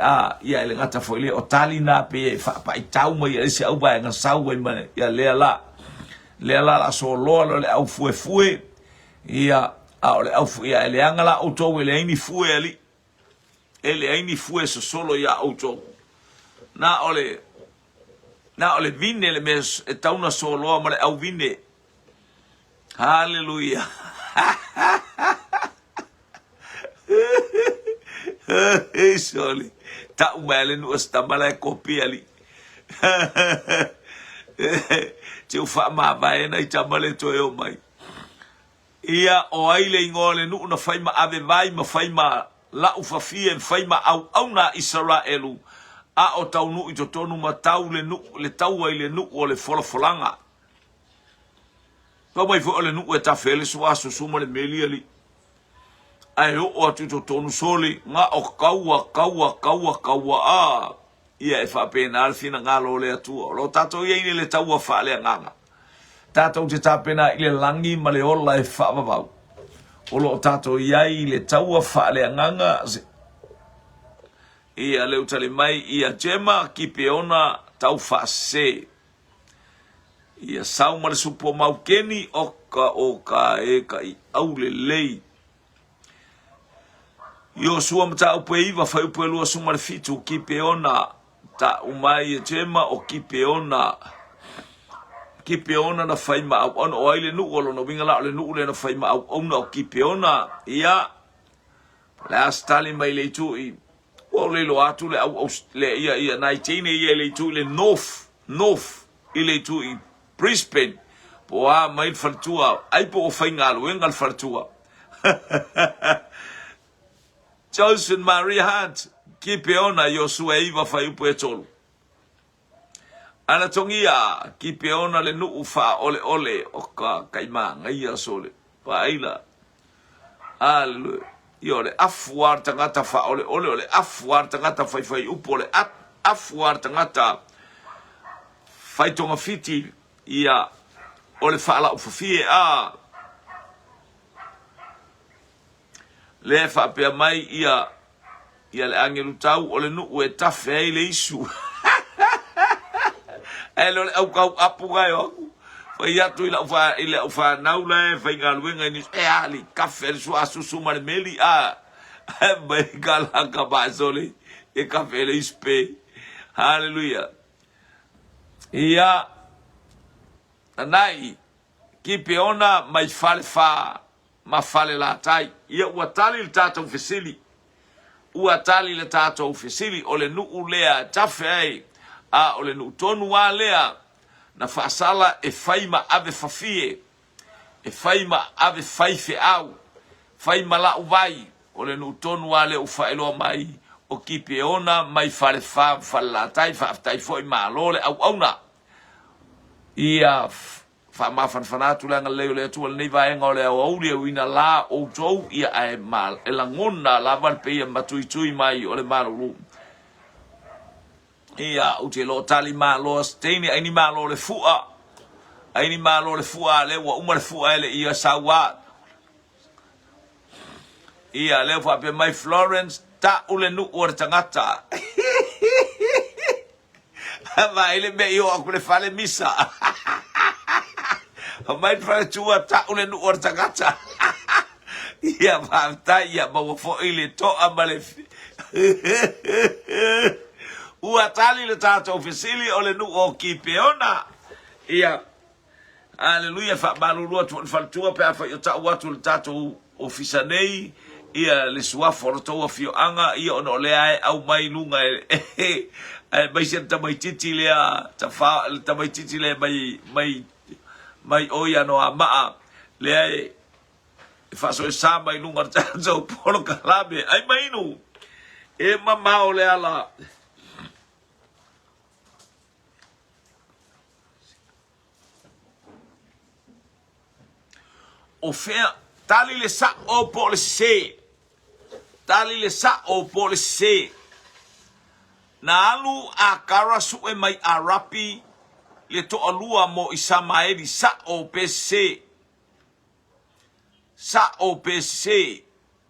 [SPEAKER 1] ia ele ngata foile, o tali nā pe e whaapai tau mai, ia isi au bai ngā sau wai mai, ia lea la so loa le au fue, ia, ole au fue, ia ele angala au tau, ele aini fue ali, ele aini fue so solo ia au tau. Na ole vine le mes e tauna so loa ma le au vine. Hallelujah. Hey, sorry. Ta umele nu astamala e kopi ali. Te ufa ma vai na chamale to eu mai. Ia o aile ngole nu na fai ma ave vai ma fai ma la ufa fie fai ma au na Israelu. A o tau nu i to tonu ma tau le tau ai le nu o le folanga. Pa mai fo le nu e ta fele so aso suma le meli ali. Ai o atu to tonu soli nga o kaua a. Ia e fa pena alfina nga lo le atu. Lo tato ia ile le tau a fa le nganga. Tato te ta pena ile langi ma le ola e fa vavau. O lo tato ia ile tau a fa le nganga ia leu tale mai ia jema ki peona tau fase. Ia sau mara supo mau keni oka e ka i au le lei. Io sua mta upe iwa fai upe lua sumare fitu ki peona ta umai e jema o ki peona. Ki peona na fai ma au ono o aile nu olo no winga la le nu le na fai ma au ono o ki peona. Ia last tali mai le tu i o le lo atu le au le ia 19 ia le tu le north ile tu i Brisbane po a mai fartua ai po o fainga lo engal fartua Joseph Maria Hunt ki peona yo suaiva fai upo e tolu ana tongia ki peona le nu fa ole o ka kaimanga ia sole pa ila al Iole afuar tangata fa ole afuar tangata fai upole afuar tangata fai tonga fiti ia ole fa la ufafie a le fa pe mai ia le angelu tau ole nu e tafe le isu ele au kau apuga yo Fai atu ila ufa naula fai galuenga ni ali kafe su asusu mal meli a mai gala kabazoli e kafe le ispe hallelujah ia nai ki peona mai fale fa ma fale la tai ia watali le tato ofisili uatali le tato ofisili ole nu ulea tafe a ole nu tonu wa lea na fasala e faima ave fafie e faima ave faife au faima la uvai ole no tonu ale u failo mai o kipeona mai fale fa fala tai fa tai foi malole au auna ia fa mafanfanatu le ngaleo le tu le vai ngole o le wina la o tou ia ai mal e la ngona la val pe ia matui tui mai o le malu ia o te lo tali malo steni ai ni malo le fua ai ni malo le fua le wa uma le fua ele ia sawa ia le fa pe mai Florence ta ule nu o tangata ma ele me io a quelle fale missa mai fa tua ta ule nu o tangata ia va ta ia ba fo ile to amale ua tali le tato ofisili o le nu o ki peona ia aleluia fa balulua tu faltua pe fa ta watu le tato ofisanei ia le suafo o to fio anga ia ono le ai au mai lunga ai mai senta mai titi le ta fa ta mai titi le mai oia no ama le ai fa so sa mai lunga tato polo kalabe ai mai nu e mama o le ala o fea tali le sa o police tali le sa o police na alu a kara su e mai arapi le to alua mo Isamaeli sa o PC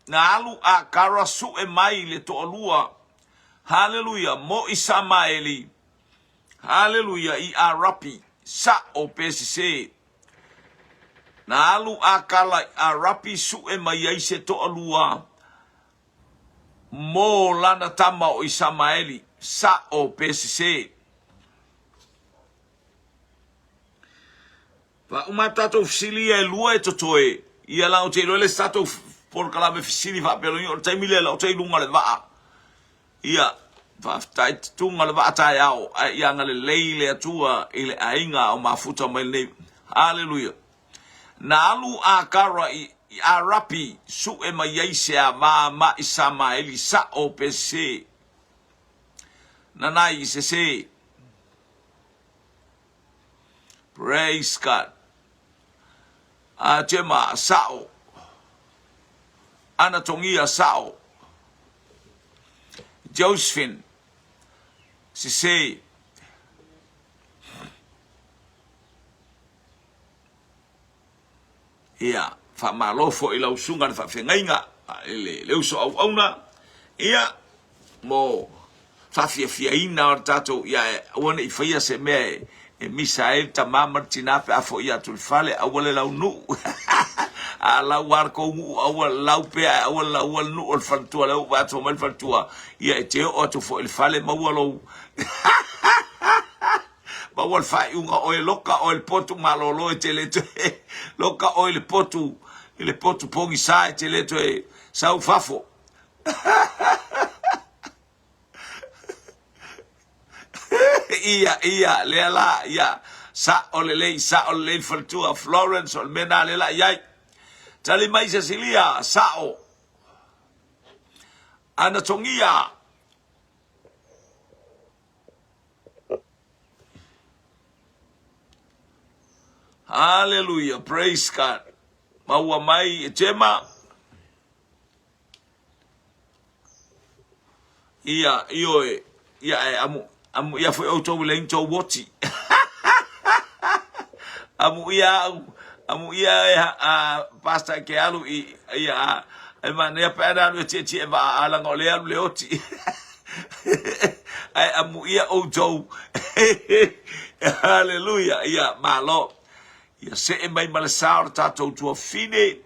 [SPEAKER 1] na alu a kara su e mai le to alua hallelujah mo Isamaeli hallelujah I arapi sa o PC na alu akala a rapi su e mai ai se to alua mo lana tama o Isamaeli sa o PCC pa uma tato fisilia e lua e totoe ia la o te le stato por kala me fisili va pelo o te mile la o te lunga le va ia va tai tunga le va tai au ia ngale leile atua ile ainga o mafuta mai le hallelujah na alu a kara I arapi su e mai se a ma Isamaeli sa o PC na nai se praise God a jema sao anatongia sao Josephine se ia fa malofo I lau sunga fa fengainga le uso au auna ia mo fa fia ina o tato ia ona I faia se me e Misael tamama tinape afo ia tulfale awale lau nu a lau warko awal lau pe awal lau nu ol fantua lau wato mal fantua ia e te o to fo il fale mawalo bawal fai unga o e loka o il potu malolo e te leto loka o il potu pongi sa e te leto e sau fafo ia le la ia sa o le faltua Florence o mena le la ia tali mai Cecilia sao anatongia hallelujah praise God maua mai e tema ia ioe ia amu ia foi auto le into woti amu ia a pasta ke alu ia e mane ia pera no titi e va ala ngole alu le oti ai amu ia auto hallelujah ia malo ia se e mai malesar tato tua fine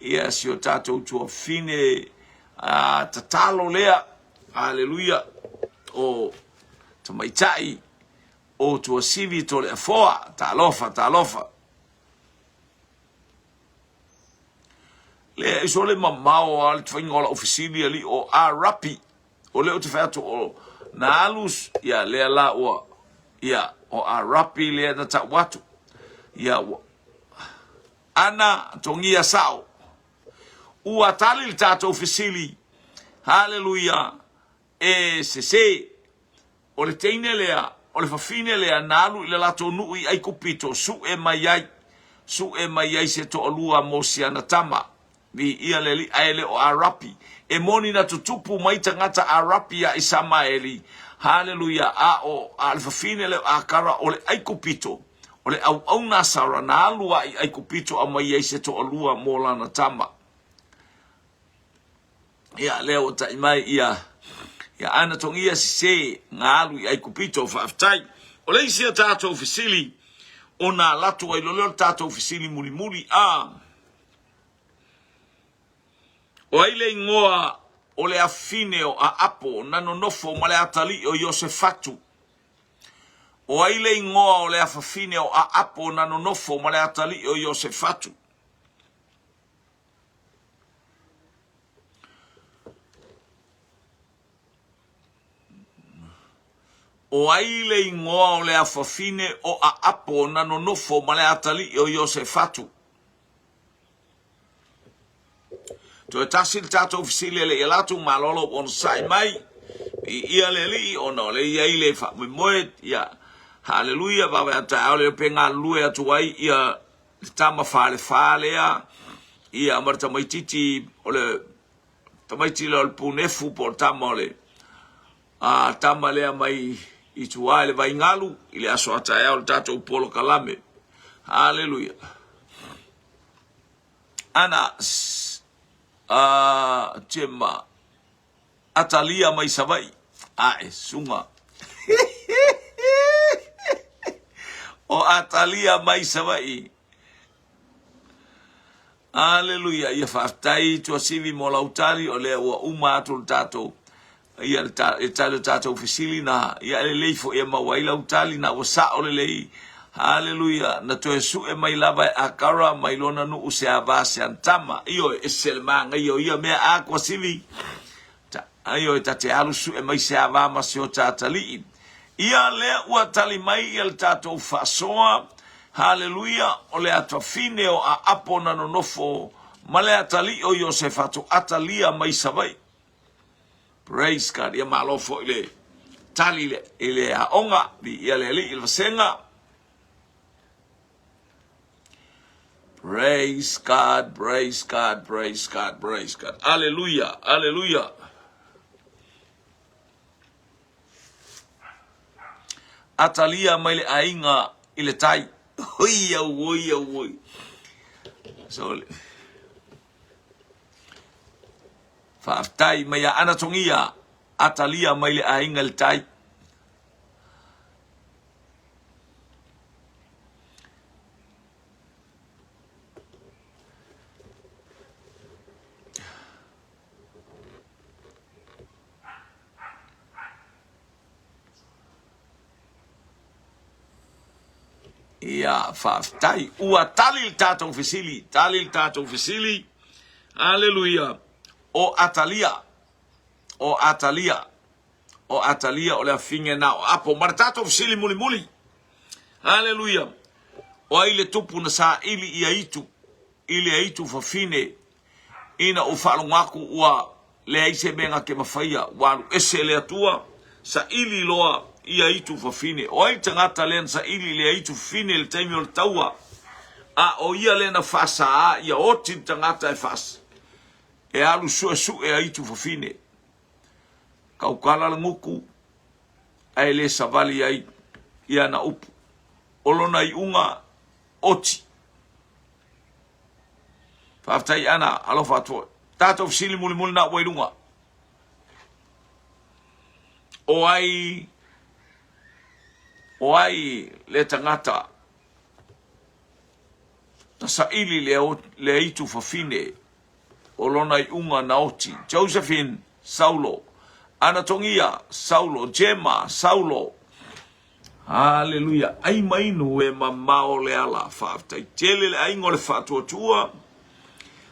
[SPEAKER 1] ia si o tato tua fine tatalo lea hallelujah o tamaitai o tua sivi to le foa talofa le iso le mamao al tfingola ofisini ali o arapi o le o te fato o na alus ia le la o ia o arapi le na ta watu ia ana tongia sao ua tali le tato ofisili hallelujah e se o le teine lea o le fafine le analu i le lato nui ai kupito su e mai ai se to olua mo siana tama vi ia le li aele o arapi e moni na tutupu mai tangata arapi ya Isamaeli haleluya a le fafine le akara o le ai kupito o le au na sara na alua i ai kupito a mai ai se to olua mo lana tama ia leo ta mai ia ana tongia se ngalu i ai kupito faftai o le isia tato ofisili ona latu ai loleo tato ofisili muli o ai le ingoa o le afine o a apo na nonofo ma le atali o Iosefatu o ai le ingoa o le afafine o a apo na nonofo ma le atali o Iosefatu o ai le ingoa o le afafine o a apo na nonofo ma le atali o Iosefatu. To tasil tato ofisile le elatu malolo on sai mai ia le li ono le ia ile fa moe ia haleluya baba ta ole penga lue atu ai ia tama fale ia marta mai titi ole tamai tilo al punefu por tamole tama le mai i tua le vai ngalu ile aso ata e o tato polo kalame haleluya ana Jema Atalia mai savai sunga o Atalia mai savai haleluya ia faftai to sivi mo lautari o le uma atul tato ia le tato ofisili na ia le leifo ia mawai lautali na wasa o le lei haleluya na to esu e mai lava akara mai lona no use avase antama io eselmanga io ia me aqua sivi ayo tate alu su e mai se avama se o tatali ia le ua tali mai il tato fasoa haleluya o le atofine o a apona no nofo male atali o Iosefatu atalia mai savai praise God ia malofo ile tali ile a onga ia le il vasenga. Praise God, praise God, praise God, praise God. Hallelujah, hallelujah. Atalia mai le ainga ile tai. Oi. So faftai mai ana tongia Atalia mai le ainga le tai. Ia faftai ua tali tato ofisili haleluya o Atalia o le afinge na o apo martato ofisili muli haleluya o ile tupu na sa ili ile aitu fafine ina o falongaku ua le aise benga ke mafaya walu ese le atua sa ili loa ia itu fafine o ai tangata len sa ili le itu fine le taimi o taua o ia lena fasa ia oti tangata e fas e alu su e itu fafine kaukala nguku ai le savali ai ia na upu olona i unga oti faftai ana alofa to tato ofisili muli na wailunga o ai le tangata na sa ili le itu fafine o lona i unga na oti Josephine Saulo Anatongia Saulo Jema Saulo haleluya ai mainu e mamao le ala faftai tele le aingo le fatuatua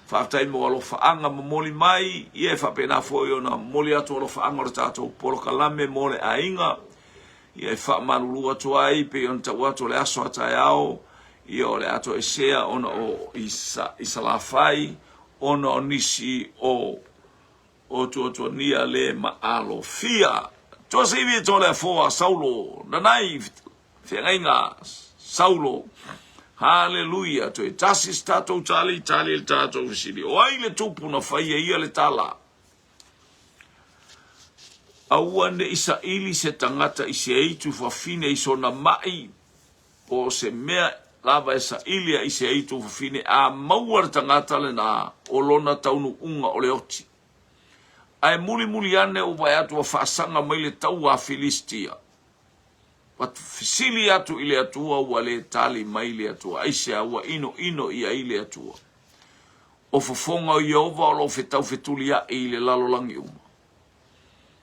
[SPEAKER 1] faftai mo alo faanga moli mai ie fa pena foi ona moli atu alo faanga o tato polo kalame mole ainga ia fa malulu atu ai pe on tawato le aso atayao io le ato esea ona o isalafai ona onisi o tuotonia le maalo fia Tua sivi tole foa Saulo, nanai whengainga Saulo. Hallelujah, to tasis tatou tali le tatou sili. O ai le tupu na whaia ia le tala. Aua ne Isaili se tangata i se eitu whawhine i sona mai. O se mea lava Isailia i se eitu whawhine a mauar tangata le na o lona taunu unga o le oti. Ai muli ane o vai atu a whaasanga mai le tau a Filistia. Wat fisili atu ile atua ua le tali mai le atua. Aise a ua ino i a ile atua. O fafonga o Yehova o lo fetau fetulia i le lalolangi uma.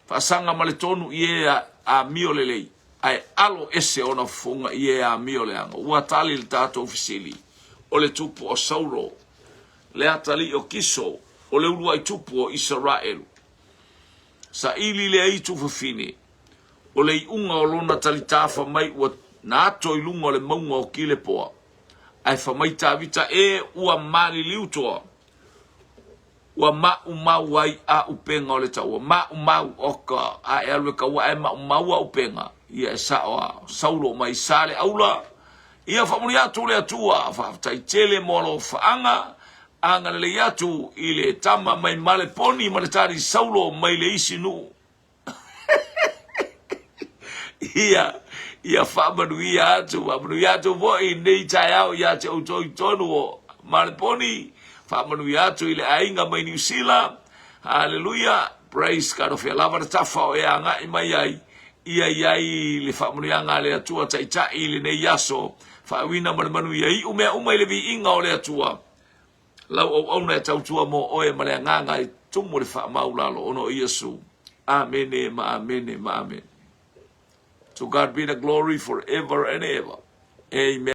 [SPEAKER 1] Whaasanga ma le tonu i e a mio le lei. Ai alo ese ona fafonga i e a mio le anga. Ua tali le tato fisili. O le tupu o Saulo. Le atali o Kiso. O le ulua i tupu o Israelu. Sa ili le aitu fafine. O le iunga o lona talitafa mai ua na ato ilunga o le maunga o kile poa. Ai whamai tawita ua mali liutoa. Ua mau ai a upenga o le taua. Mau oka a alwe ka ua e mau a upenga. Ia e sao Saulo mai sale aula. Ia whamuri atu le atua. Whaftai tele molo whaanga. Anga le atu i le tama mai male poni ma le tari Saulo mai le isi nuu. Ia whamanu ia atu voi nei tai au ia te autoi tonu o Mariponi, whamanu ia atu i le ainga mai New Zealand, hallelujah, praise God of lava na tafa o ea ngai mai ai, ia iai le whamanu ia ngā le atua tai le nei aso, whawina manu ia i umea umai le vi inga o le atua, lau au na e tautua mo oe ma le nganga i tumu le whamau lalo ono Iesu, amene ma amene ma amen. To God be the glory forever and ever. Amen.